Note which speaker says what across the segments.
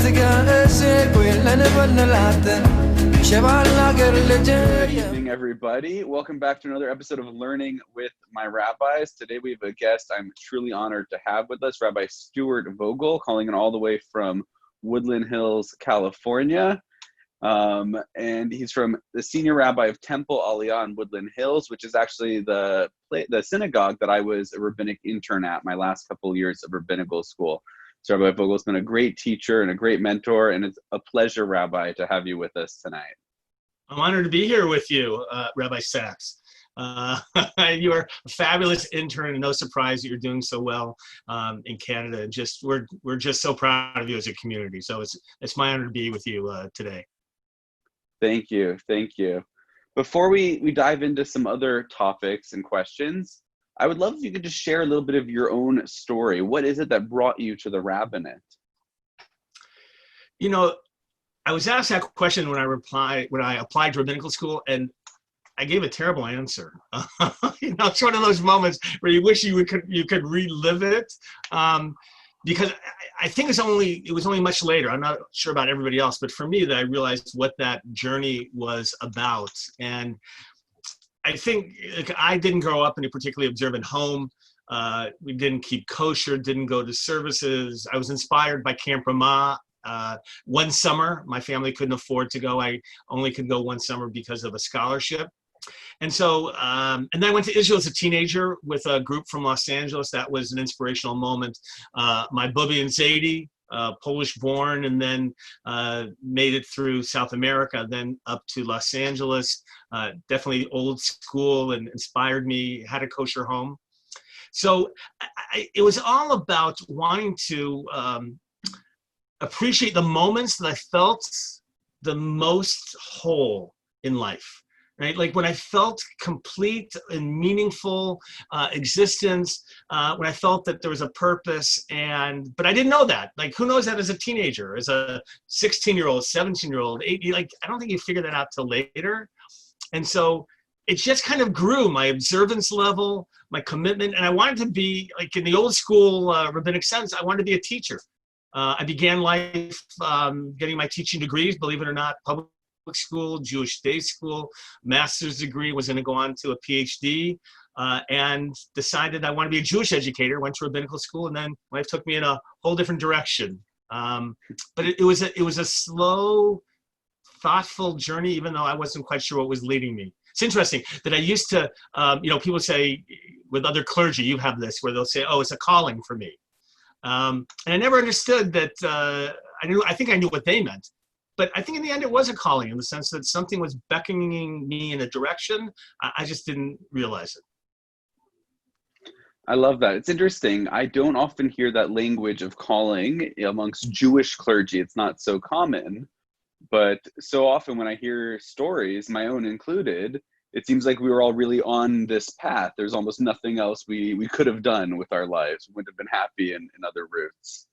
Speaker 1: evening, everybody. Welcome back to another episode of Learning with My Rabbis. Today we have a guest I'm truly honored to have with us, Rabbi Stewart Vogel, calling in all the way from Woodland Hills, California. And he's from the senior rabbi of Temple Aliyah in Woodland Hills, which is actually the synagogue that I was a rabbinic intern at my last couple of years of rabbinical school. So Rabbi Vogel's been a great teacher and a great mentor, and it's a pleasure, Rabbi, to have you with us tonight.
Speaker 2: I'm honored to be here with you, Rabbi Sachs. You are a fabulous intern, and no surprise that you're doing so well in Canada. We're just so proud of you as a community. So it's my honor to be with you today.
Speaker 1: Thank you. Before we dive into some other topics and questions, I would love if you could just share a little bit of your own story. What is it that brought you to the rabbinate?
Speaker 2: You know, I was asked that question when I applied to rabbinical school, and I gave a terrible answer. It's one of those moments where you wish you could relive it, because I think it was only much later. I'm not sure about everybody else, but for me, that I realized what that journey was about. And I think I didn't grow up in a particularly observant home. We didn't keep kosher, didn't go to services. I was inspired by Camp Ramah. One summer, my family couldn't afford to go. I only could go one summer because of a scholarship. And so, and then I went to Israel as a teenager with a group from Los Angeles. That was an inspirational moment. My Bubby and Zadie, Polish born, and then made it through South America, then up to Los Angeles. Definitely old school and inspired me, had a kosher home. So it was all about wanting to appreciate the moments that I felt the most whole in life, right? Like when I felt complete and meaningful existence, when I felt that there was a purpose, but I didn't know that. Like, who knows that as a teenager, as a 16-year-old, 17-year-old, 18, like, I don't think you figure that out till later. And so it just kind of grew, my observance level, my commitment, and I wanted to be, like in the old school rabbinic sense, I wanted to be a teacher. I began life getting my teaching degrees, believe it or not, public school, Jewish day school, master's degree, was going to go on to a PhD, and decided I want to be a Jewish educator, went to rabbinical school, and then life took me in a whole different direction. But it was a slow, thoughtful journey, even though I wasn't quite sure what was leading me. It's interesting that I used to, people say with other clergy, you have this, where they'll say, oh, it's a calling for me. And I never understood that. I think I knew what they meant, but I think in the end it was a calling, in the sense that something was beckoning me in a direction. I just didn't realize it.
Speaker 1: I love that. It's interesting. I don't often hear that language of calling amongst Jewish clergy. It's not so common, but so often when I hear stories, my own included, it seems like we were all really on this path. There's almost nothing else we could have done with our lives. We would have been happy in other routes.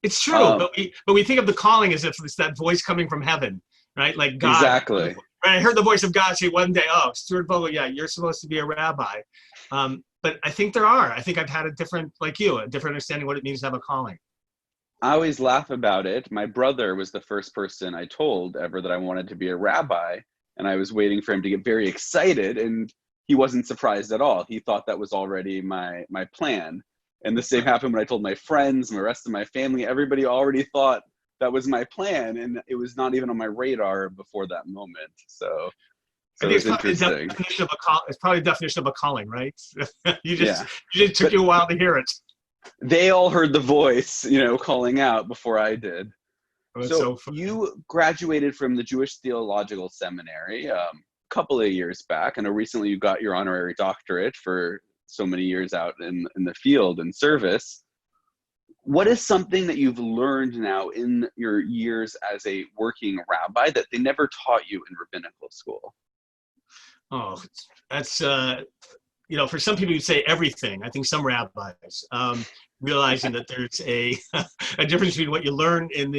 Speaker 2: It's true, but we think of the calling as if it's that voice coming from heaven, right? Like God.
Speaker 1: Exactly.
Speaker 2: I heard the voice of God say one day, oh, Stewart Vogel, yeah, you're supposed to be a rabbi. But I think I think I've had a different understanding what it means to have a calling.
Speaker 1: I always laugh about it. My brother was the first person I told ever that I wanted to be a rabbi. And I was waiting for him to get very excited, and he wasn't surprised at all. He thought that was already my plan. And the same happened when I told my friends, the rest of my family. Everybody already thought that was my plan, and it was not even on my radar before that moment. So it's interesting.
Speaker 2: It's probably a definition of a calling, right? You just took you a while to hear it.
Speaker 1: They all heard the voice, calling out before I did. So you graduated from the Jewish Theological Seminary a couple of years back. I know recently you got your honorary doctorate for so many years out in the field and service. What is something that you've learned now in your years as a working rabbi that they never taught you in rabbinical school?
Speaker 2: Oh, that's, for some people you'd say everything. I think some rabbis, realizing that there's a difference between what you learn in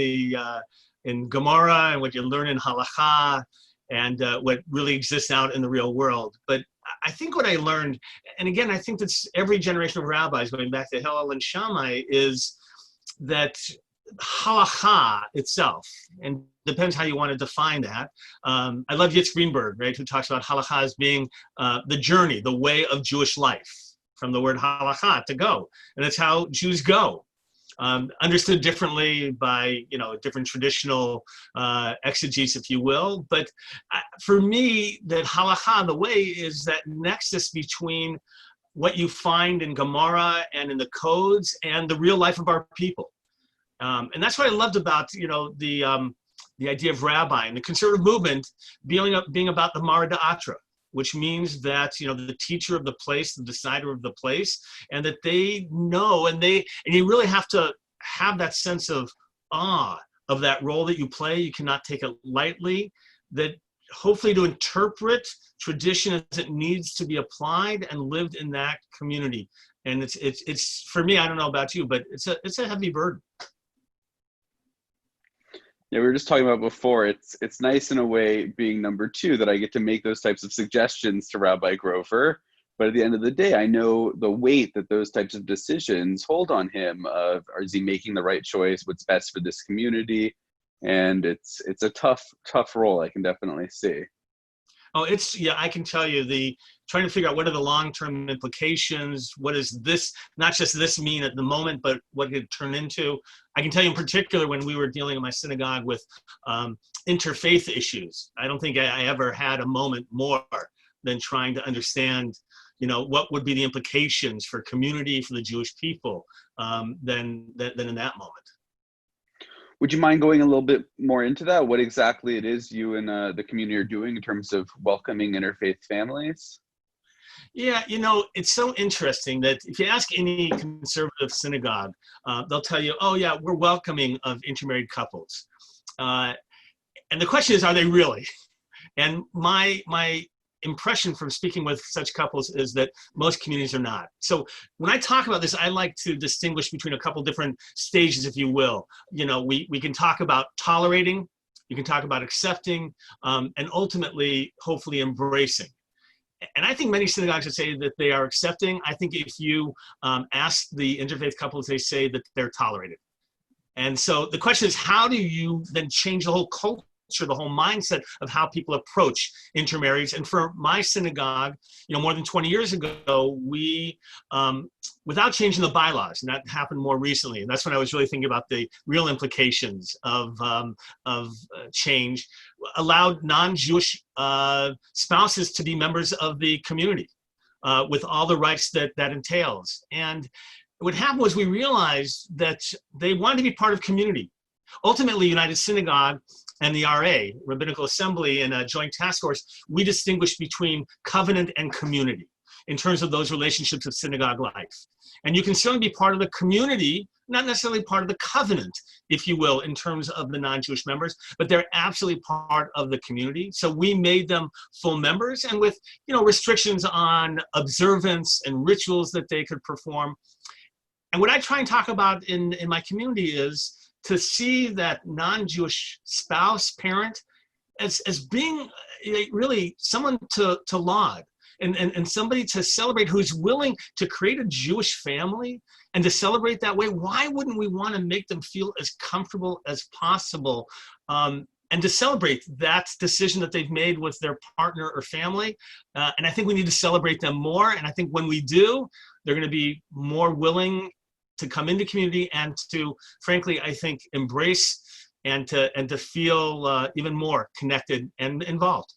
Speaker 2: Gemara and what you learn in halakha, and what really exists out in the real world. But I think what I learned, and again, I think that's every generation of rabbis, going back to Hillel and Shammai, is that halakha itself, and depends how you want to define that. I love Yitzhak Greenberg, right, who talks about halakha as being the journey, the way of Jewish life, from the word halakha, to go. And it's how Jews go. Understood differently by, different traditional exegetes, if you will. But for me, that halakha, the way, is that nexus between what you find in Gemara and in the codes and the real life of our people. And that's what I loved about, the idea of rabbi and the conservative movement being about the Mara Da'atra, which means that, the teacher of the place, the decider of the place, and that they know, and you really have to have that sense of awe of that role that you play. You cannot take it lightly, that hopefully to interpret tradition as it needs to be applied and lived in that community. And it's for me, I don't know about you, but it's a heavy burden.
Speaker 1: Yeah, we were just talking about before, it's nice in a way being number two that I get to make those types of suggestions to Rabbi Grover. But at the end of the day, I know the weight that those types of decisions hold on him of, is he making the right choice? What's best for this community? And it's a tough role, I can definitely see.
Speaker 2: Oh, I can tell you, trying to figure out what are the long-term implications, what does this, not just this mean at the moment, but what it turn into. I can tell you in particular, when we were dealing in my synagogue with interfaith issues, I don't think I ever had a moment more than trying to understand, what would be the implications for community, for the Jewish people, than in that moment.
Speaker 1: Would you mind going a little bit more into that? What exactly it is you and the community are doing in terms of welcoming interfaith families?
Speaker 2: Yeah, it's so interesting that if you ask any conservative synagogue, they'll tell you, oh yeah, we're welcoming of intermarried couples. And the question is, are they really? And my impression from speaking with such couples is that most communities are not. So when I talk about this, I like to distinguish between a couple different stages, if you will. We can talk about tolerating, you can talk about accepting, and ultimately, hopefully embracing. And I think many synagogues would say that they are accepting. I think if you ask the interfaith couples, they say that they're tolerated. And so the question is, how do you then change the whole culture, the whole mindset of how people approach intermarriage? And for my synagogue, more than 20 years ago, we, without changing the bylaws, and that happened more recently, and that's when I was really thinking about the real implications of change, allowed non-Jewish spouses to be members of the community with all the rights that entails. And what happened was we realized that they wanted to be part of community. Ultimately, United Synagogue and the RA, Rabbinical Assembly, and a joint task force, we distinguish between covenant and community in terms of those relationships of synagogue life. And you can certainly be part of the community, not necessarily part of the covenant, if you will, in terms of the non-Jewish members, but they're absolutely part of the community. So we made them full members, and with restrictions on observance and rituals that they could perform. And what I try and talk about in my community is to see that non-Jewish spouse, parent, as being really someone to laud and somebody to celebrate, who's willing to create a Jewish family and to celebrate that way. Why wouldn't we want to make them feel as comfortable as possible and to celebrate that decision that they've made with their partner or family? And I think we need to celebrate them more. And I think when we do, they're going to be more willing to come into community and to, frankly, I think, embrace and to feel even more connected and involved.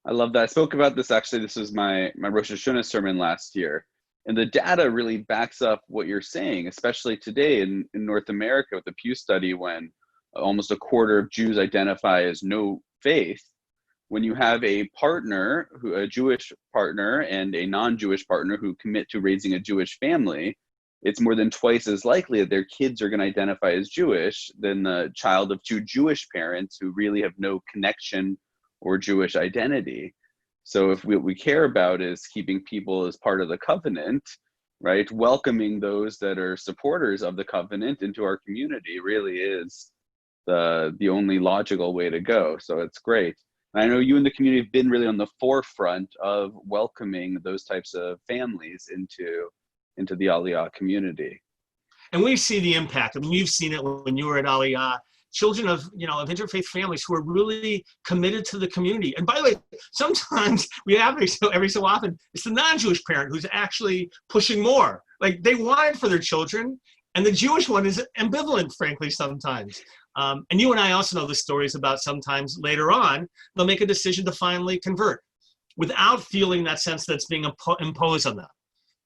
Speaker 1: I love that. I spoke about this, actually, this was my Rosh Hashanah sermon last year. And the data really backs up what you're saying, especially today in North America with the Pew study, when almost a quarter of Jews identify as no faith. When you have a partner, a Jewish partner and a non-Jewish partner who commit to raising a Jewish family, it's more than twice as likely that their kids are going to identify as Jewish than the child of two Jewish parents who really have no connection or Jewish identity. So if what we care about is keeping people as part of the covenant, right, welcoming those that are supporters of the covenant into our community really is the only logical way to go. So it's great. I know you and the community have been really on the forefront of welcoming those types of families into the Aliyah community.
Speaker 2: And we see the impact. I mean, you've seen it when you were at Aliyah. Children of, of interfaith families who are really committed to the community. And by the way, sometimes we have every so often, it's the non-Jewish parent who's actually pushing more. Like they want it for their children, and the Jewish one is ambivalent, frankly, sometimes. And you and I also know the stories about sometimes later on, they'll make a decision to finally convert without feeling that sense that's being imposed on them.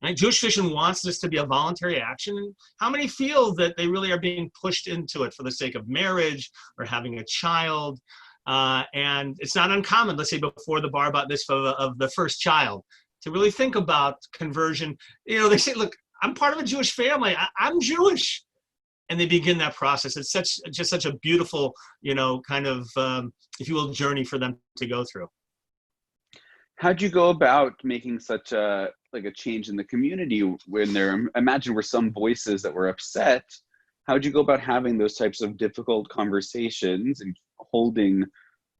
Speaker 2: Right? Jewish tradition wants this to be a voluntary action. How many feel that they really are being pushed into it for the sake of marriage or having a child? And it's not uncommon, let's say before the bar bat mitzvah of the first child, to really think about conversion. They say, look, I'm part of a Jewish family. I'm Jewish. And they begin that process. It's just such a beautiful, kind of, if you will, journey for them to go through.
Speaker 1: How'd you go about making such a change in the community when imagine were some voices that were upset? How'd you go about having those types of difficult conversations and holding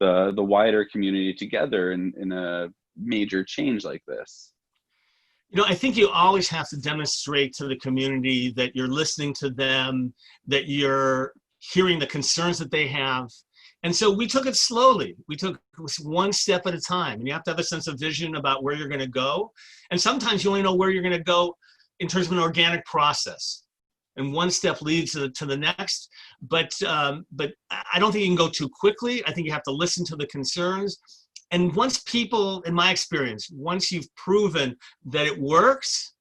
Speaker 1: the wider community together in a major change like this?
Speaker 2: I think you always have to demonstrate to the community that you're listening to them, that you're hearing the concerns that they have. And so we took it slowly. We took one step at a time. And you have to have a sense of vision about where you're going to go. And sometimes you only know where you're going to go in terms of an organic process. And one step leads to the next. But I don't think you can go too quickly. I think you have to listen to the concerns. And once people, in my experience, once you've proven that it works,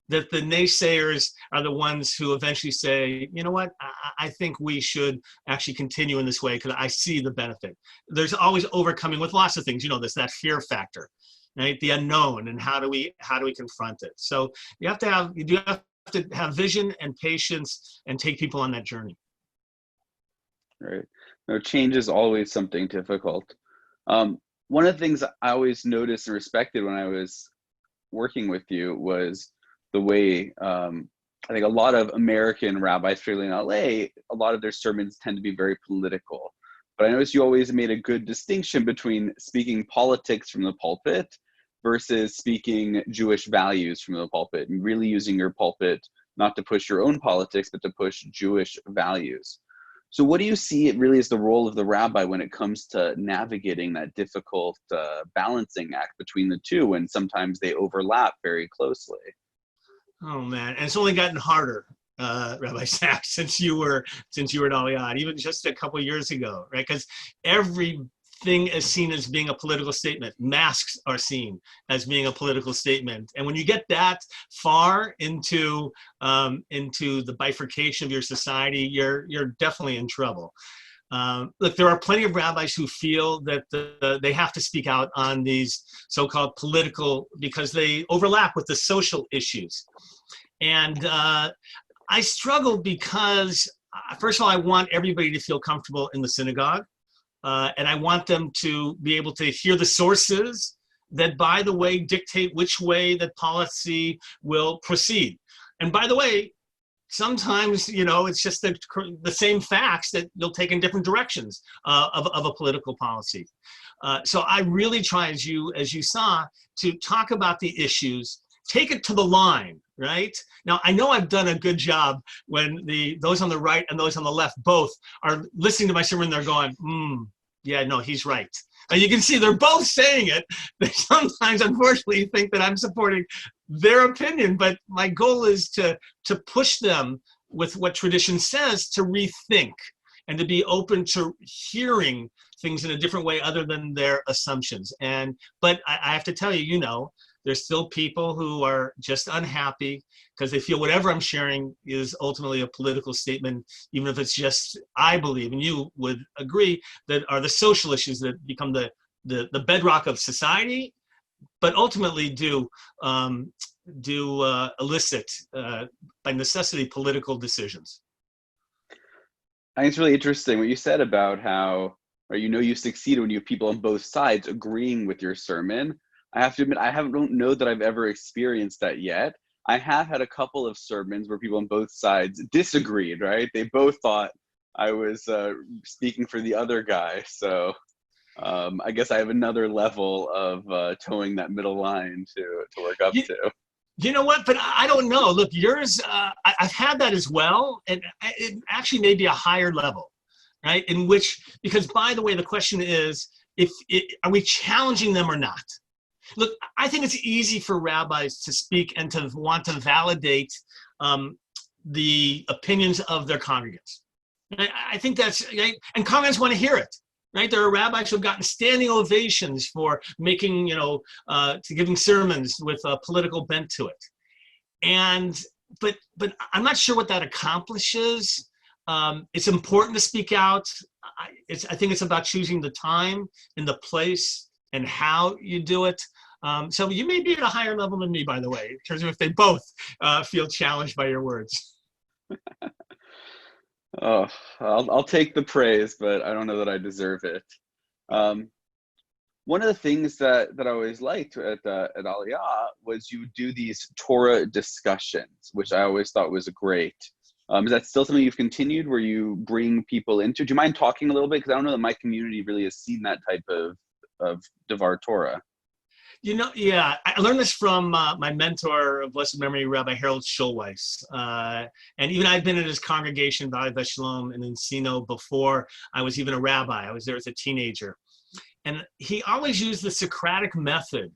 Speaker 2: that the naysayers are the ones who eventually say, you know what, I think we should actually continue in this way because I see the benefit. There's always overcoming with lots of things, that fear factor, right? The unknown, and how do we confront it? So you do have to have vision and patience and take people on that journey.
Speaker 1: Right. No, change is always something difficult. One of the things I always noticed and respected when I was working with you was the way I think a lot of American rabbis, particularly in LA, a lot of their sermons tend to be very political. But I noticed you always made a good distinction between speaking politics from the pulpit versus speaking Jewish values from the pulpit, and really using your pulpit not to push your own politics, but to push Jewish values. So what do you see it really as the role of the rabbi when it comes to navigating that difficult balancing act between the two, and sometimes they overlap very closely?
Speaker 2: Oh man, and it's only gotten harder, Rabbi Sachs, since you were at Aliyah, even just a couple of years ago, right? Because everything is seen as being a political statement. Masks are seen as being a political statement, and when you get that far into the bifurcation of your society, you're definitely in trouble. Look, there are plenty of rabbis who feel that they have to speak out on these so-called political because they overlap with the social issues. And I struggle because, first of all, I want everybody to feel comfortable in the synagogue. And I want them to be able to hear the sources that, by the way, dictate which way that policy will proceed. And by the way, sometimes, it's just the same facts that you'll take in different directions of a political policy. So I really try, as you saw, to talk about the issues, take it to the line, right? Now, I know I've done a good job when those on the right and those on the left both are listening to my sermon, they're going, yeah, no, he's right. And you can see they're both saying it. They sometimes, unfortunately, think that I'm supporting their opinion, but my goal is to push them with what tradition says to rethink and to be open to hearing things in a different way other than their assumptions. But I have to tell you, there's still people who are just unhappy because they feel whatever I'm sharing is ultimately a political statement, even if it's just, I believe, and you would agree, that are the social issues that become the bedrock of society, but ultimately do elicit, by necessity, political decisions.
Speaker 1: I think it's really interesting what you said about how, you succeed when you have people on both sides agreeing with your sermon. I have to admit, don't know that I've ever experienced that yet. I have had a couple of sermons where people on both sides disagreed, right? They both thought I was speaking for the other guy. So I guess I have another level of towing that middle line to work up to.
Speaker 2: You know what? But I don't know. Look, yours, I've had that as well. And it actually may be a higher level, right? In which, because by the way, the question is, are we challenging them or not? Look, I think it's easy for rabbis to speak and to want to validate the opinions of their congregants. I think that's, right? And congregants want to hear it. Right, there are rabbis who have gotten standing ovations for making, to giving sermons with a political bent to it, but I'm not sure what that accomplishes. It's important to speak out. I think it's about choosing the time and the place and how you do it. So you may be at a higher level than me, by the way, in terms of if they both feel challenged by your words.
Speaker 1: Oh, I'll take the praise, but I don't know that I deserve it. One of the things that I always liked at Aliyah was you do these Torah discussions, which I always thought was great. Is that still something you've continued, where you bring people into? Do you mind talking a little bit? Because I don't know that my community really has seen that type of Devar Torah.
Speaker 2: Yeah, I learned this from my mentor of blessed memory, Rabbi Harold Schulweis. And even I'd been in his congregation, Beth Shalom in Encino, before I was even a rabbi. I was there as a teenager. And he always used the Socratic method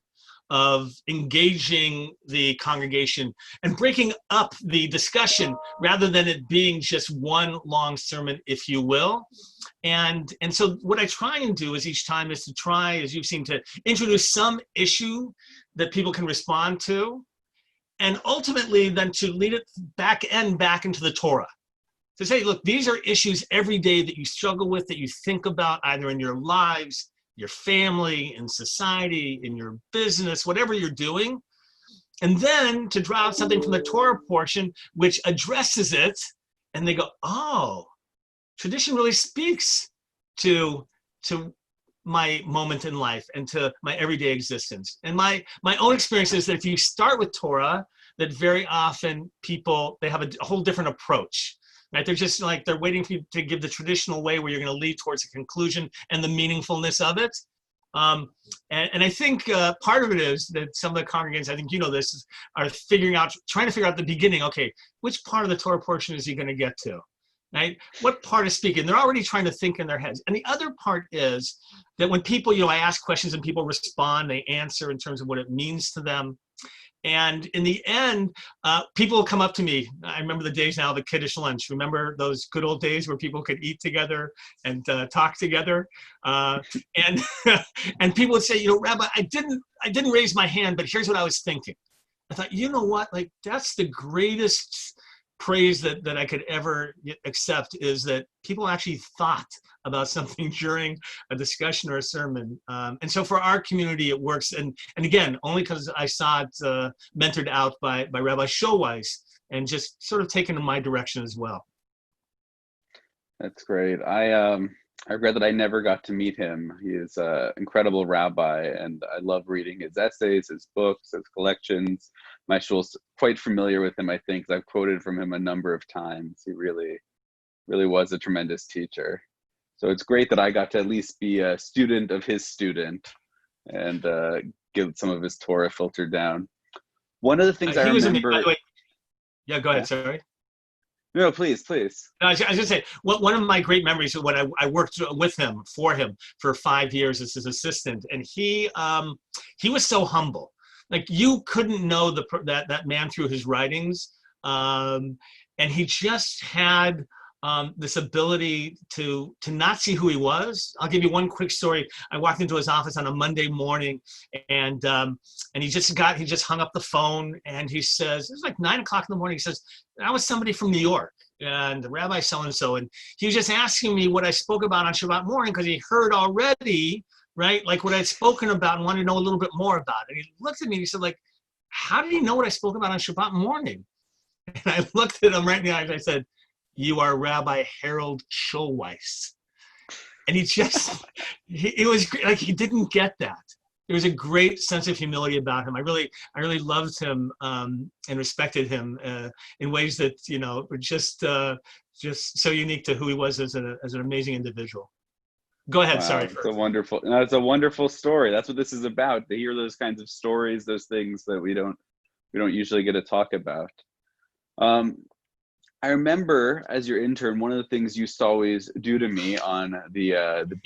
Speaker 2: of engaging the congregation and breaking up the discussion rather than it being just one long sermon, if you will. And so what I try and do is each time is to try, as you've seen, to introduce some issue that people can respond to, and ultimately then to lead it back into the Torah. To say, look, these are issues every day that you struggle with, that you think about either in your lives, your family, in society, in your business, whatever you're doing. And then to draw out something from the Torah portion which addresses it, and they go, oh, tradition really speaks to my moment in life and to my everyday existence. And my own experience is that if you start with Torah, that very often people, they have a whole different approach. Right? They're just like, they're waiting for you to give the traditional way where you're going to lead towards a conclusion and the meaningfulness of it. And I think part of it is that some of the congregants, I think you know this, are trying to figure out the beginning. Okay, which part of the Torah portion is he going to get to? Right? What part is speaking? They're already trying to think in their heads. And the other part is that when people, I ask questions and people respond, they answer in terms of what it means to them. And in the end, people will come up to me. I remember the days now of the Kiddush lunch. Remember those good old days where people could eat together and talk together? And and people would say, Rabbi, I didn't raise my hand, but here's what I was thinking. I thought, you know what? Like, that's the greatest praise that I could ever accept, is that people actually thought about something during a discussion or a sermon. And so for our community, it works. And again, only because I saw it mentored out by Rabbi Schulweis and just sort of taken in my direction as well.
Speaker 1: That's great. I regret that I never got to meet him. He is an incredible rabbi, and I love reading his essays, his books, his collections. My shul's quite familiar with him, I think, 'cause I've quoted from him a number of times. He really, really was a tremendous teacher. So it's great that I got to at least be a student of his student and get some of his Torah filtered down. One of the things I remember...
Speaker 2: By the way. Yeah, go ahead, sorry.
Speaker 1: No, please.
Speaker 2: I was going to say, one of my great memories of when I worked with him, for 5 years as his assistant, and he was so humble. Like, you couldn't know that man through his writings, and he just had this ability to not see who he was. I'll give you one quick story. I walked into his office on a Monday morning, and he just hung up the phone, and he says, it was like 9 o'clock in the morning. He says, I was somebody from New York, and Rabbi so-and-so, and he was just asking me what I spoke about on Shabbat morning, because he heard already, right, like what I'd spoken about, and wanted to know a little bit more about it. And he looked at me and he said, like, how did he know what I spoke about on Shabbat morning? And I looked at him right in the eyes, I said, you are Rabbi Harold Schulweis. And it was like, he didn't get that. There was a great sense of humility about him. I really loved him and respected him in ways that, were just so unique to who he was as an amazing individual. Go ahead. Wow, sorry.
Speaker 1: It's a wonderful story. That's what this is about. To hear those kinds of stories, those things that we don't we don't usually get to talk about. I remember as your intern, one of the things you used to always do to me on the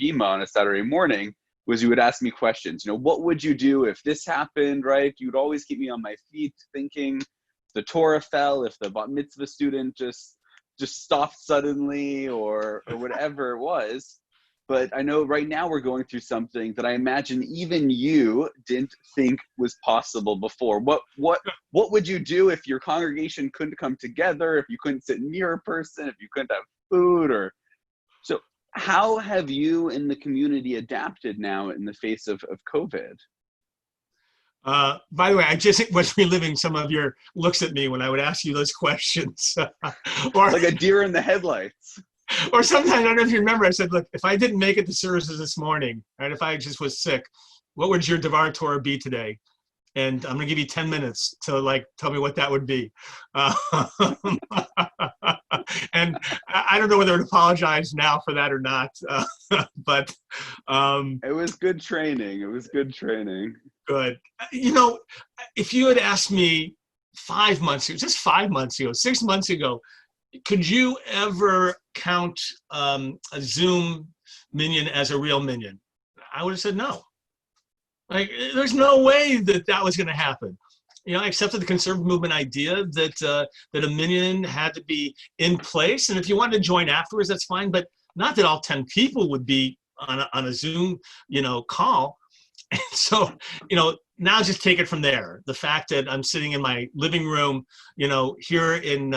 Speaker 1: Bima on a Saturday morning was you would ask me questions. You know, what would you do if this happened, right? You would always keep me on my feet thinking, if the Torah fell, if the bat mitzvah student just stopped suddenly, or whatever it was. But I know right now we're going through something that I imagine even you didn't think was possible before. What would you do if your congregation couldn't come together, if you couldn't sit near a person, if you couldn't have food? Or so how have you in the community adapted now in the face of COVID?
Speaker 2: By the way, I just was reliving some of your looks at me when I would ask you those questions. Or
Speaker 1: like a deer in the headlights.
Speaker 2: Or sometimes, I don't know if you remember, I said, look, if I didn't make it to services this morning, right, if I just was sick, what would your Devar Torah be today? And I'm going to give you 10 minutes to like tell me what that would be. And I don't know whether to apologize now for that or not, but
Speaker 1: it was good training. It was good training.
Speaker 2: Good. You know, if you had asked me 5 months ago, just 5 months ago, 6 months ago, could you ever count a Zoom minion as a real minion? I would have said no. Like, there's no way that that was going to happen. You know, I accepted the conservative movement idea that that a minion had to be in place, and if you wanted to join afterwards, that's fine. But not that all 10 people would be on a Zoom, you know, call. And so, you know, now just take it from there. The fact that I'm sitting in my living room, you know, here in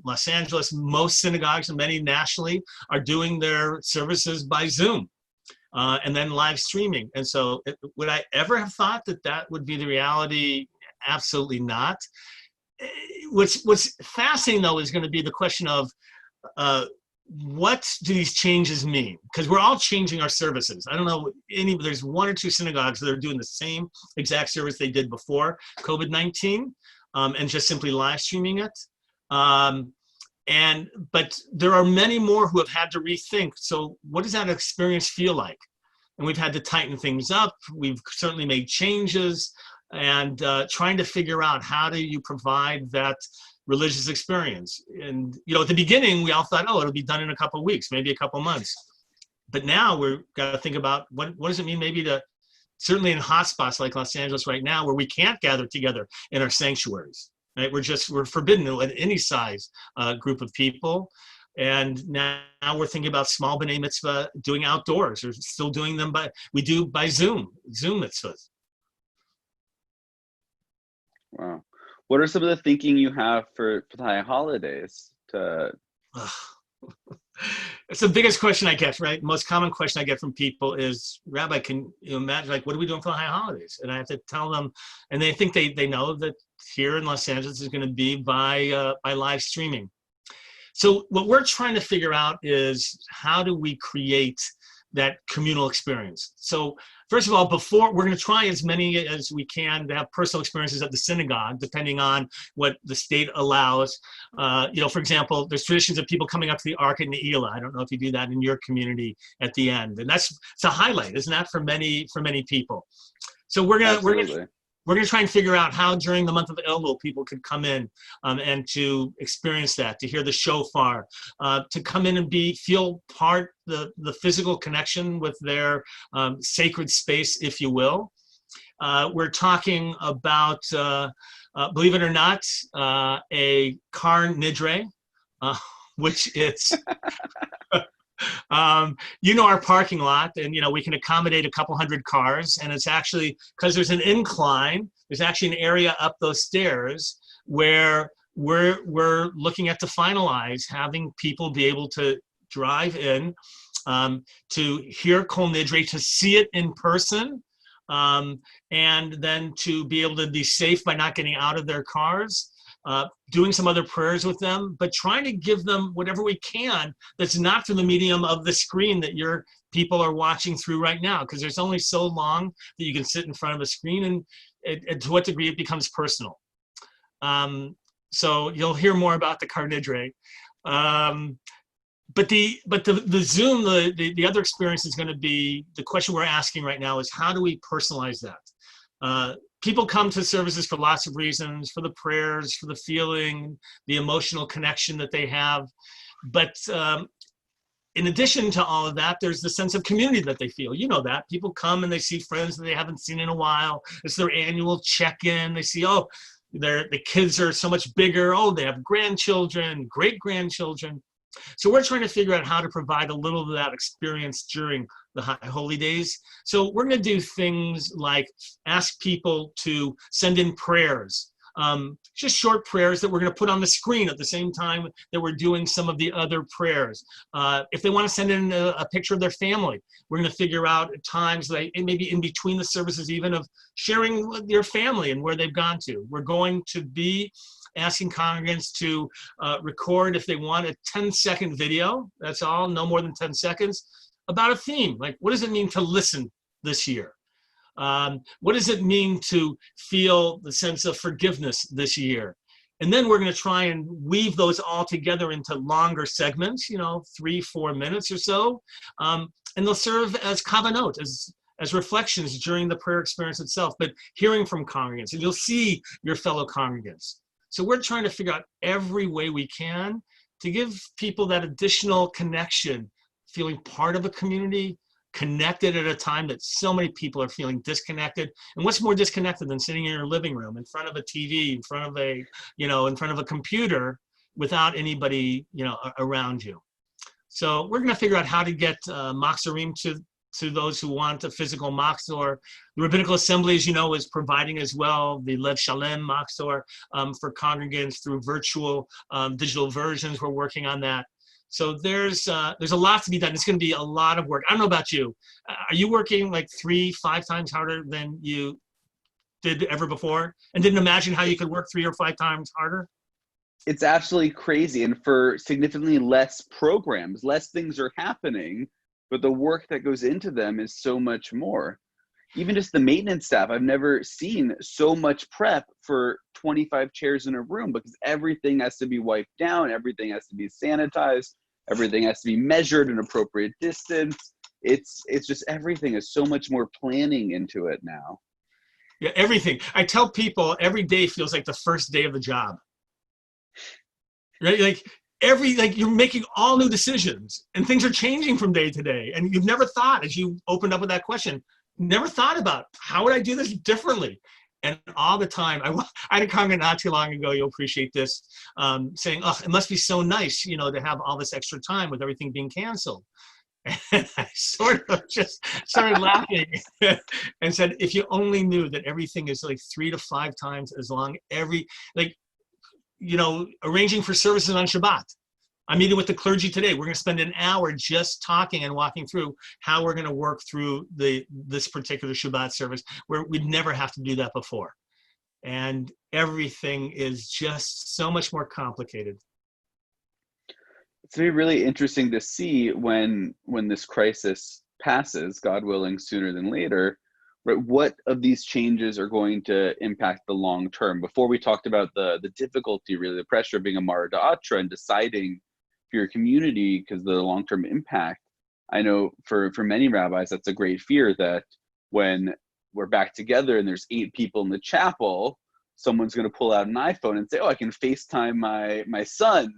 Speaker 2: Los Angeles, most synagogues and many nationally are doing their services by Zoom and then live streaming. And so would I ever have thought that that would be the reality? Absolutely not. What's fascinating, though, is going to be the question of what do these changes mean? Because we're all changing our services. I don't know, there's 1 or 2 synagogues that are doing the same exact service they did before COVID-19 and just simply live streaming it. But there are many more who have had to rethink. So what does that experience feel like? And we've had to tighten things up. We've certainly made changes and trying to figure out how do you provide that religious experience. And, you know, at the beginning, we all thought, oh, it'll be done in a couple of weeks, maybe a couple of months. But now we've got to think about what does it mean maybe to, certainly in hotspots like Los Angeles right now, where we can't gather together in our sanctuaries, right? We're forbidden at any size group of people. And now we're thinking about small b'nai mitzvah doing outdoors, or still doing them by Zoom mitzvahs.
Speaker 1: Wow. What are some of the thinking you have for the high holidays?
Speaker 2: It's the biggest question I get, right? Most common question I get from people is, Rabbi, can you imagine, like, what are we doing for the high holidays? And I have to tell them, and they think they know that here in Los Angeles is going to be by live streaming. So what we're trying to figure out is, how do we create that communal experience? So first of all, we're going to try as many as we can to have personal experiences at the synagogue, depending on what the state allows. You know, for example, there's traditions of people coming up to the Ark at Ne'ilah. I don't know if you do that in your community at the end, and it's a highlight, isn't that, for many people? So we're going to try and figure out how during the month of Elul people could come in and to experience that, to hear the shofar, to come in and feel part the physical connection with their sacred space, if you will. We're talking about, believe it or not, a car nidre, which is you know, our parking lot, and you know, we can accommodate a couple hundred cars, and it's actually, because there's an incline, there's actually an area up those stairs where we're looking at to finalize having people be able to drive in to hear Kol Nidre, to see it in person, and then to be able to be safe by not getting out of their cars. Doing some other prayers with them, but trying to give them whatever we can that's not through the medium of the screen that your people are watching through right now, because there's only so long that you can sit in front of a screen, and to what degree it becomes personal. So you'll hear more about the Kar Nidre. But the Zoom, the other experience is going to be, the question we're asking right now is, how do we personalize that? people come to services for lots of reasons, for the prayers, for the feeling, the emotional connection that they have. But in addition to all of that, there's the sense of community that they feel. You know that. People come and they see friends that they haven't seen in a while. It's their annual check-in. They see, oh, the kids are so much bigger. Oh, they have grandchildren, great-grandchildren. So we're trying to figure out how to provide a little of that experience during the holy days. So we're going to do things like ask people to send in prayers, just short prayers that we're going to put on the screen at the same time that we're doing some of the other prayers. If they want to send in a picture of their family, we're going to figure out times, like maybe in between the services even, of sharing with your family and where they've gone to. We're going to be asking congregants to record, if they want, a 10-second video. That's all, no more than 10 seconds, about a theme. Like, what does it mean to listen this year? What does it mean to feel the sense of forgiveness this year? And then we're going to try and weave those all together into longer segments, 3-4 minutes or so. And they'll serve as kavanot, as reflections during the prayer experience itself, but hearing from congregants. And you'll see your fellow congregants. So we're trying to figure out every way we can to give people that additional connection, feeling part of a community, connected at a time that so many people are feeling disconnected. And what's more disconnected than sitting in your living room in front of a TV, in front of a computer without anybody, around you. So we're going to figure out how to get Machzorim to those who want a physical Machzor. The Rabbinical Assembly, as you know, is providing as well the Lev Shalem Machzor for congregants through virtual digital versions. We're working on that. So there's a lot to be done. It's going to be a lot of work. I don't know about you. Are you working like 3-5 times harder than you did ever before, and didn't imagine how you could work 3 or 5 times harder?
Speaker 1: It's absolutely crazy. And for significantly less programs, less things are happening, but the work that goes into them is so much more. Even just the maintenance staff, I've never seen so much prep for 25 chairs in a room, because everything has to be wiped down, everything has to be sanitized, everything has to be measured an appropriate distance. It's just, everything is so much more planning into it now.
Speaker 2: Yeah, everything. I tell people every day feels like the first day of the job. Right? Like you're making all new decisions, and things are changing from day to day. And you've never thought, as you opened up with that question, never thought about how would I do this differently? And all the time, I had a congregant not too long ago, you'll appreciate this, saying, oh, it must be so nice, to have all this extra time with everything being canceled. And I sort of just started laughing and said, if you only knew that everything is like 3 to 5 times as long, arranging for services on Shabbat. I'm meeting with the clergy today. We're going to spend an hour just talking and walking through how we're going to work through this particular Shabbat service, where we'd never have to do that before. And everything is just so much more complicated.
Speaker 1: It's going to be really interesting to see when this crisis passes, God willing, sooner than later, right? What of these changes are going to impact the long term? Before we talked about the difficulty, really, the pressure of being a Mara Da'atra and deciding for your community because of the long-term impact. I know for many rabbis, that's a great fear, that when we're back together and there's 8 people in the chapel, someone's going to pull out an iPhone and say, oh, I can FaceTime my son.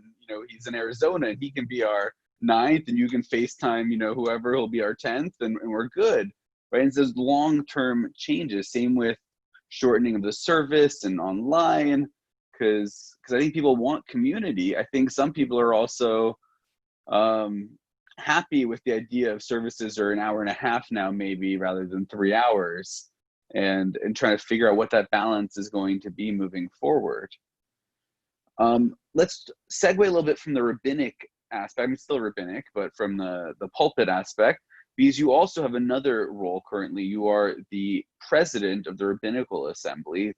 Speaker 1: He's in Arizona and he can be our 9th, and you can FaceTime, whoever will be our 10th, and we're good, right? And so there's long-term changes. Same with shortening of the service and online, because I think people want community. I think some people are also happy with the idea of services are an hour and a half now, maybe, rather than 3 hours, and trying to figure out what that balance is going to be moving forward. Let's segue a little bit from the rabbinic aspect. I'm still rabbinic, but from the pulpit aspect, because you also have another role currently. You are the president of the Rabbinical Assembly,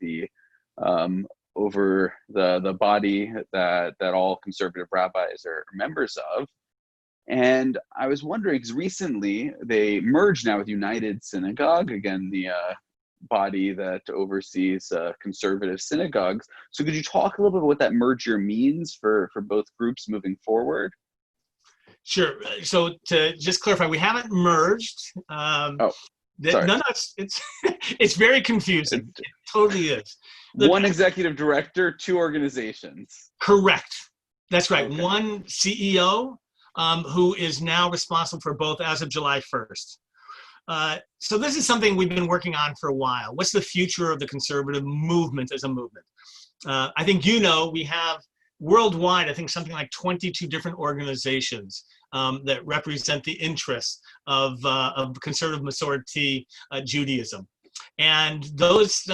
Speaker 1: over the body that all conservative rabbis are members of. And I was wondering, because recently they merged now with United Synagogue, again, the body that oversees conservative synagogues. So could you talk a little bit about what that merger means for both groups moving forward?
Speaker 2: Sure. So to just clarify, we haven't merged.
Speaker 1: Sorry.
Speaker 2: No, it's very confusing. totally is.
Speaker 1: One executive director, two organizations.
Speaker 2: Correct. That's right.
Speaker 1: Okay.
Speaker 2: One CEO who is now responsible for both as of July 1st. So this is something we've been working on for a while. What's the future of the conservative movement as a movement? I think we have worldwide, I think something like 22 different organizations that represent the interests of conservative Masorti Judaism. And those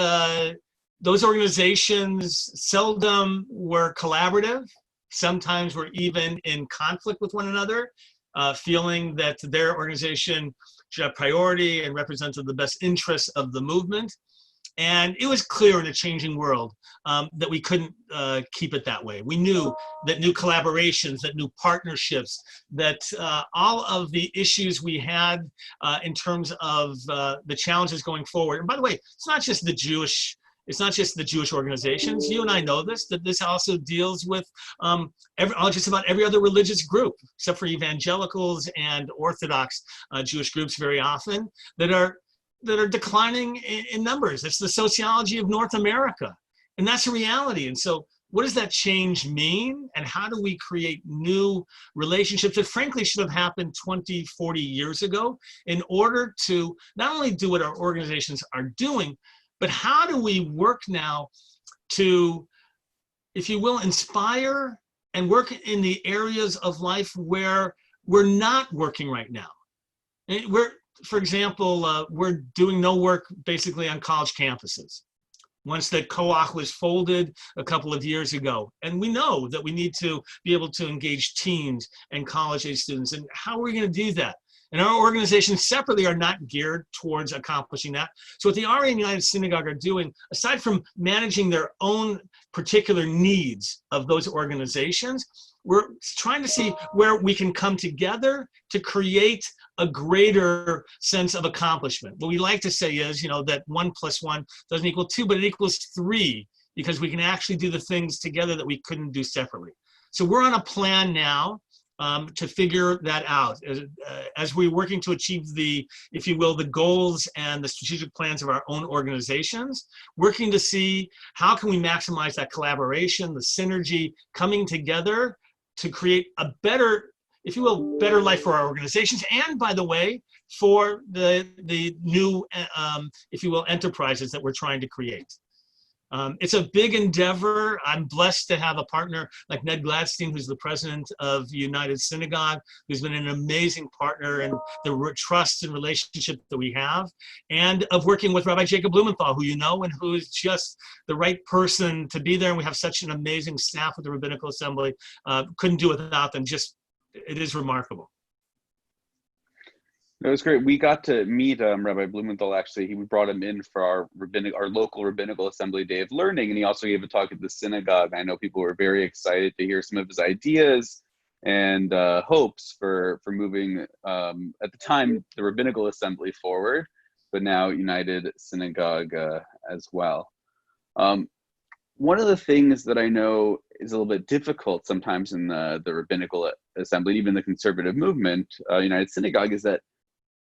Speaker 2: organizations seldom were collaborative. Sometimes were even in conflict with one another, feeling that their organization should have priority and represented the best interests of the movement. And it was clear in a changing world that we couldn't keep it that way. We knew that new collaborations, that new partnerships, that all of the issues we had in terms of the challenges going forward. And by the way, it's not just the Jewish organizations. You and I know this, that this also deals with just about every other religious group, except for evangelicals and Orthodox Jewish groups very often, that are declining in numbers. It's the sociology of North America. And that's a reality. And so what does that change mean? And how do we create new relationships that frankly should have happened 20, 40 years ago in order to not only do what our organizations are doing, but how do we work now to, if you will, inspire and work in the areas of life where we're not working right now? For example, we're doing no work basically on college campuses. Once that Koach was folded a couple of years ago. And we know that we need to be able to engage teens and college-age students. And how are we going to do that? And our organizations separately are not geared towards accomplishing that. So what the RA and United Synagogue are doing, aside from managing their own particular needs of those organizations, we're trying to see where we can come together to create a greater sense of accomplishment. What we like to say is, that 1 + 1 doesn't equal 2, but it equals 3, because we can actually do the things together that we couldn't do separately. So we're on a plan now to figure that out as we're working to achieve the goals and the strategic plans of our own organizations, working to see how can we maximize that collaboration, the synergy, coming together to create a better life for our organizations, and by the way, for the new, enterprises that we're trying to create. It's a big endeavor. I'm blessed to have a partner like Ned Gladstein, who's the president of United Synagogue, who's been an amazing partner in the trust and relationship that we have, and of working with Rabbi Jacob Blumenthal, who and who is just the right person to be there. And we have such an amazing staff at the Rabbinical Assembly. Couldn't do it without them. It is remarkable.
Speaker 1: It was great. We got to meet Rabbi Blumenthal. Actually, we brought him in for our local Rabbinical Assembly Day of Learning, and he also gave a talk at the synagogue. I know people were very excited to hear some of his ideas and hopes for moving, at the time, the Rabbinical Assembly forward, but now United Synagogue as well. One of the things that I know is a little bit difficult sometimes in the Rabbinical Assembly, even the conservative movement, United Synagogue, is that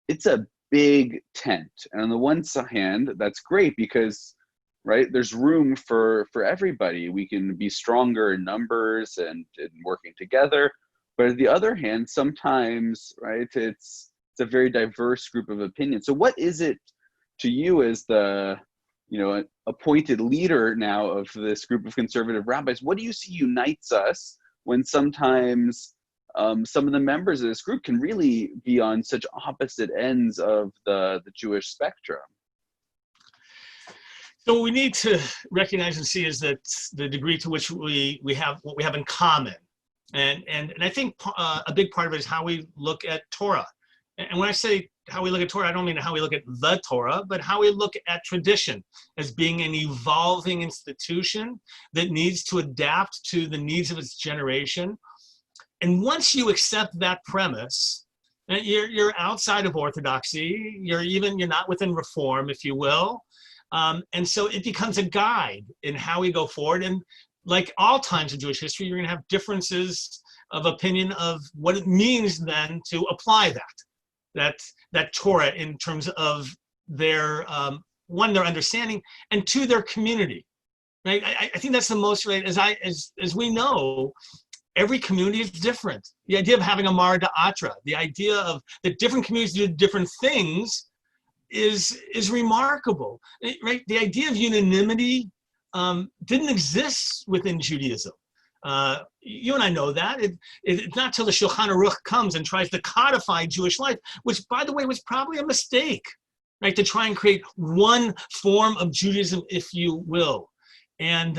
Speaker 1: it's a big tent. And on the one hand, that's great because, right, there's room for everybody. We can be stronger in numbers and working together. But on the other hand, sometimes, right, it's a very diverse group of opinions. So what is it to you as the, appointed leader now of this group of conservative rabbis? What do you see unites us when sometimes some of the members of this group can really be on such opposite ends of the Jewish spectrum?
Speaker 2: So what we need to recognize and see is that the degree to which we have what we have in common. And I think a big part of it is how we look at Torah. And when I say how we look at Torah, I don't mean how we look at the Torah, but how we look at tradition as being an evolving institution that needs to adapt to the needs of its generation. And once you accept that premise, you're outside of orthodoxy, you're not within reform, if you will. And so it becomes a guide in how we go forward. And like all times in Jewish history, you're going to have differences of opinion of what it means then to apply that Torah in terms of their one, their understanding, and two, their community. Right? I think that's the most, right? As we know, every community is different. The idea of having a Mara Da'atra, the idea of that different communities do different things is remarkable, right? The idea of unanimity didn't exist within Judaism. You and I know that. It's not till the Shulchan Aruch comes and tries to codify Jewish life, which, by the way, was probably a mistake, right? To try and create one form of Judaism, if you will. And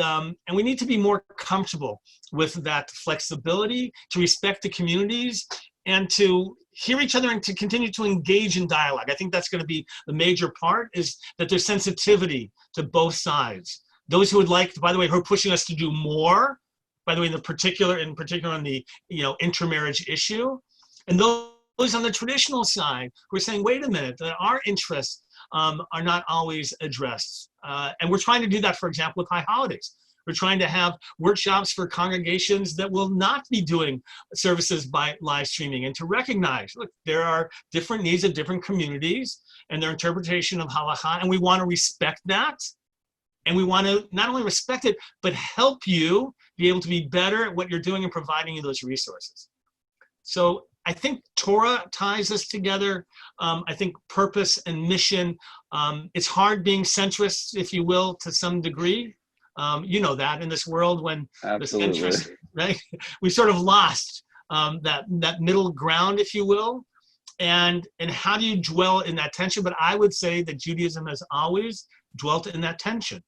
Speaker 2: we need to be more comfortable with that flexibility, to respect the communities, and to hear each other and to continue to engage in dialogue. I think that's going to be the major part, is that there's sensitivity to both sides. Those who would like, by the way, who are pushing us to do more, by the way, in particular on the intermarriage issue, and those on the traditional side who are saying, wait a minute, that our interests are not always addressed. And we're trying to do that, for example, with high holidays. We're trying to have workshops for congregations that will not be doing services by live streaming, and to recognize, look, there are different needs of different communities and their interpretation of halakha, and we want to respect that. And we want to not only respect it, but help you be able to be better at what you're doing and providing you those resources. So I think Torah ties us together. I think purpose and mission. It's hard being centrist, if you will, to some degree. You know that in this world when
Speaker 1: Absolutely.
Speaker 2: This interest, right? We sort of lost that middle ground, if you will. And how do you dwell in that tension? But I would say that Judaism has always dwelt in that tension.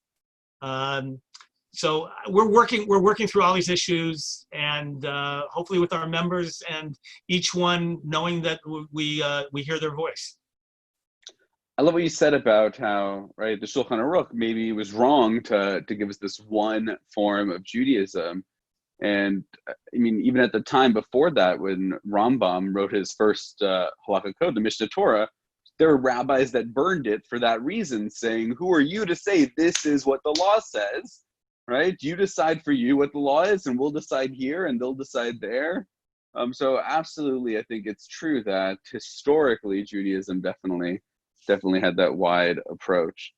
Speaker 2: So we're working through all these issues, and hopefully with our members and each one knowing that we hear their voice.
Speaker 1: I love what you said about how, right, the Shulchan Aruch maybe was wrong to give us this one form of Judaism. And I mean, even at the time before that, when Rambam wrote his first halakhic code, the Mishnah Torah, there were rabbis that burned it for that reason, saying, who are you to say this is what the law says, right? You decide for you what the law is, and we'll decide here, and they'll decide there. So absolutely, I think it's true that historically Judaism definitely had that wide approach.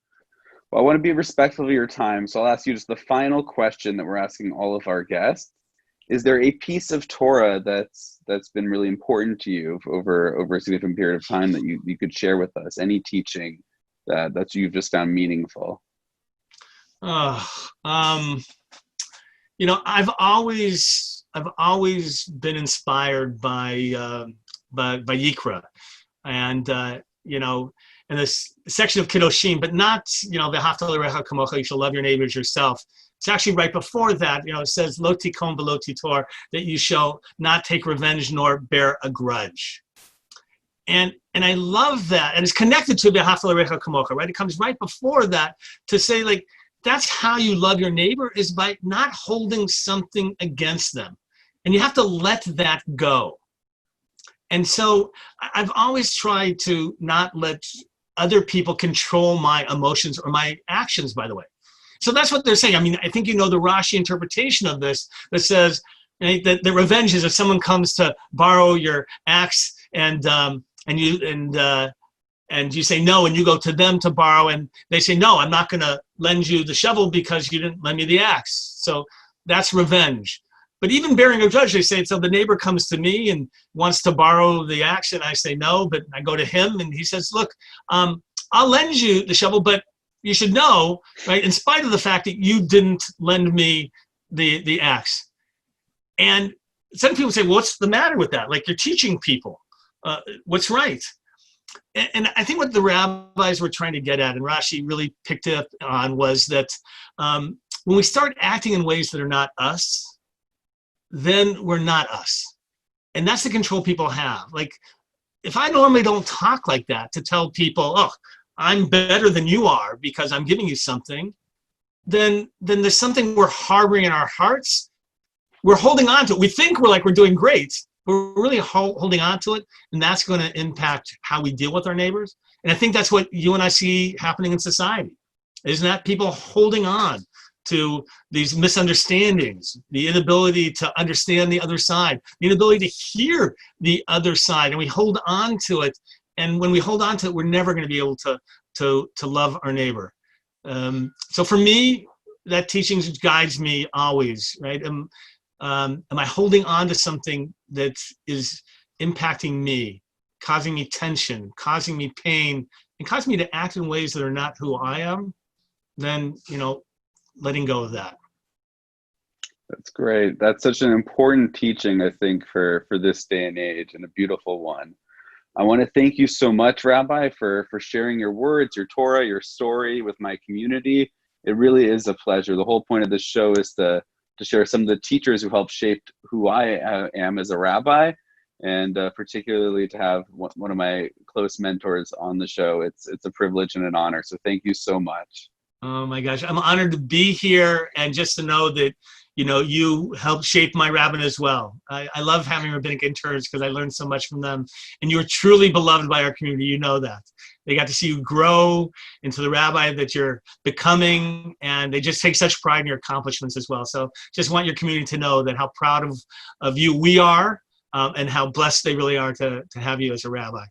Speaker 1: Well, I want to be respectful of your time, so I'll ask you just the final question that we're asking all of our guests. Is there a piece of Torah that's been really important to you over a significant period of time that you could share with us? Any teaching that you've just found meaningful?
Speaker 2: I've always been inspired by Yikra, and in this section of Kedoshim, but not v'ahavta l'recha kamocha, you shall love your neighbors yourself. It's actually right before that. It says lo tikom v'lo titor, that you shall not take revenge nor bear a grudge. And I love that, and it's connected to v'ahavta l'recha kamocha, right? It comes right before that to say, like, that's how you love your neighbor, is by not holding something against them. And you have to let that go. And so I've always tried to not let other people control my emotions or my actions, by the way. So that's what they're saying. I mean, I think the Rashi interpretation of this that says that the revenge is if someone comes to borrow your axe and you say no, and you go to them to borrow, and they say, no, I'm not going to lend you the shovel because you didn't lend me the axe. So that's revenge. But even bearing a grudge, they say, so the neighbor comes to me and wants to borrow the axe, and I say no, but I go to him, and he says, look, I'll lend you the shovel, but you should know, right, in spite of the fact that you didn't lend me the axe. And some people say, well, what's the matter with that? Like, you're teaching people what's right. And I think what the rabbis were trying to get at, and Rashi really picked up on, was that when we start acting in ways that are not us, then we're not us. And that's the control people have. Like, if I normally don't talk like that to tell people, oh, I'm better than you are because I'm giving you something, then there's something we're harboring in our hearts. We're holding on to it. We think we're doing great, but we're really holding on to it, and that's going to impact how we deal with our neighbors. And I think that's what you and I see happening in society. Isn't that people holding on to these misunderstandings, the inability to understand the other side, the inability to hear the other side, and we hold on to it. And when we hold on to it, we're never going to be able to to love our neighbor. So for me, that teaching guides me always, right? Am I holding on to something that is impacting me, causing me tension, causing me pain, and causing me to act in ways that are not who I am? Then, letting go of that.
Speaker 1: That's great. That's such an important teaching, I think, for this day and age, and a beautiful one. I want to thank you so much, Rabbi, for sharing your words, your Torah, your story with my community. It really is a pleasure. The whole point of this show is to share some of the teachers who helped shape who I am as a rabbi, and particularly to have one of my close mentors on the show. It's a privilege and an honor. So thank you so much.
Speaker 2: Oh my gosh, I'm honored to be here, and just to know that you helped shape my rabbin as well. I love having rabbinic interns because I learned so much from them, and you're truly beloved by our community. You know that. They got to see you grow into the rabbi that you're becoming, and they just take such pride in your accomplishments as well. So just want your community to know that how proud of you we are, and how blessed they really are to have you as a rabbi.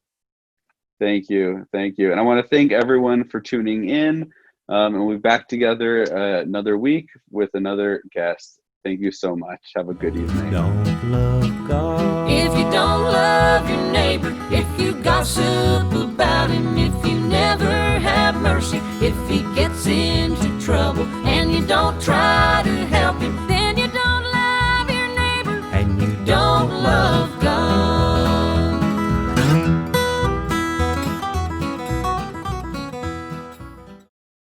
Speaker 1: Thank you. And I want to thank everyone for tuning in. And we'll be back together another week with another guest. Thank you so much. Have a good evening.
Speaker 3: Don't love God
Speaker 4: if you don't love your neighbor, if you gossip about him, if you never have mercy, if he gets in